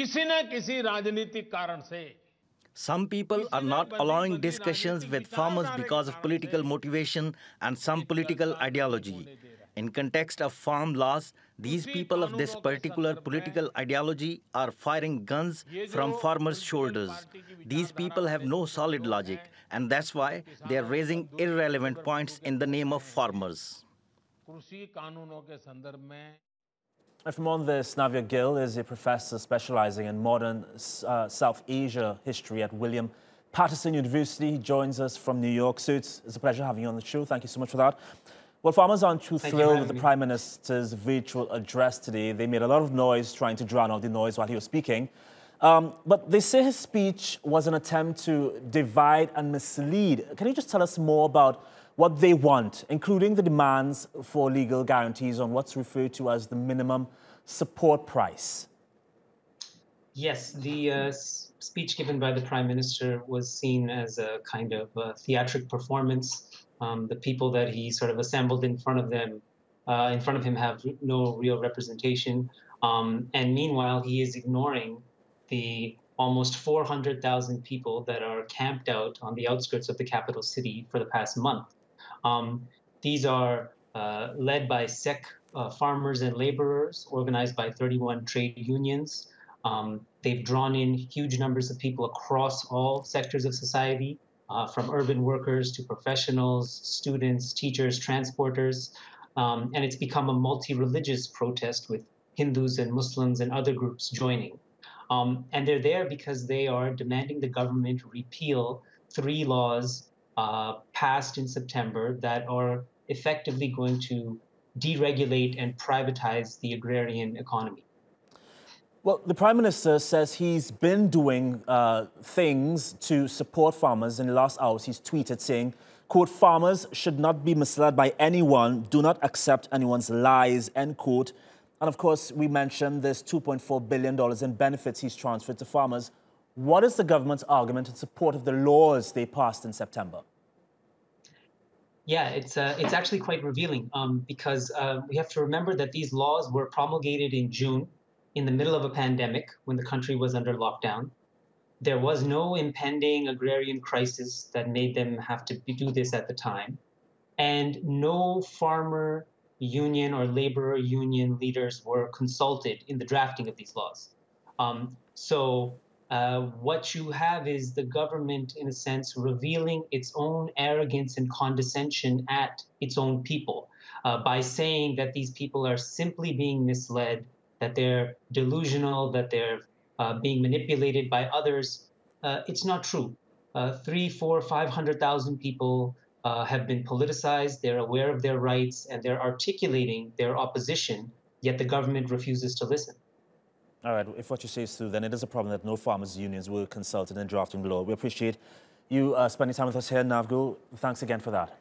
किसी न किसी राजनीतिक कारण से Some people are not allowing discussions with farmers because of political motivation and some political ideology. In context of farm laws, these people of this particular political ideology are firing guns from farmers' shoulders. These people have no solid logic, and that's why they are raising irrelevant points in the name of farmers. From on this, Navyug Gill is a professor specializing in modern South Asia history at William Paterson University. He joins us from New York. So it's a pleasure having you on the show. Thank you so much for that. Well, farmers aren't too thrilled with the Prime Minister's virtual address today. They made a lot of noise trying to drown out the noise while he was speaking. But they say his speech was an attempt to divide and mislead. Can you just tell us more about what they want, including the demands for legal guarantees on what's referred to as the minimum support price? Yes, the speech given by the Prime Minister was seen as a kind of theatric performance. The people that he sort of assembled in front of him have no real representation. And meanwhile, he is ignoring the almost 400,000 people that are camped out on the outskirts of the capital city for the past month. These are led by Sikh farmers and laborers, organized by 31 trade unions. They've drawn in huge numbers of people across all sectors of society, from urban workers to professionals, students, teachers, transporters. And it's become a multi-religious protest with Hindus and Muslims and other groups joining. And they're there because they are demanding the government repeal 3 laws passed in September that are effectively going to deregulate and privatize the agrarian economy. Well, the Prime Minister says he's been doing things to support farmers. In the last hours, he's tweeted saying, quote, "Farmers should not be misled by anyone. Do not accept anyone's lies," end quote. And of course, we mentioned this $2.4 billion in benefits he's transferred to farmers. What is the government's argument in support of the laws they passed in September? Yeah, it's actually quite revealing because we have to remember that these laws were promulgated in June in the middle of a pandemic when the country was under lockdown. There was no impending agrarian crisis that made them have to do this at the time. And no farmer union or labor union leaders were consulted in the drafting of these laws. What you have is the government, in a sense, revealing its own arrogance and condescension at its own people by saying that these people are simply being misled, that they're delusional, that they're being manipulated by others. It's not true. 300,000, 400,000, 500,000 people have been politicized, they're aware of their rights, and they're articulating their opposition, yet the government refuses to listen. All right, if what you say is true, then it is a problem that no farmers' unions were consulted in drafting the law. We appreciate you spending time with us here, Navyug. Thanks again for that.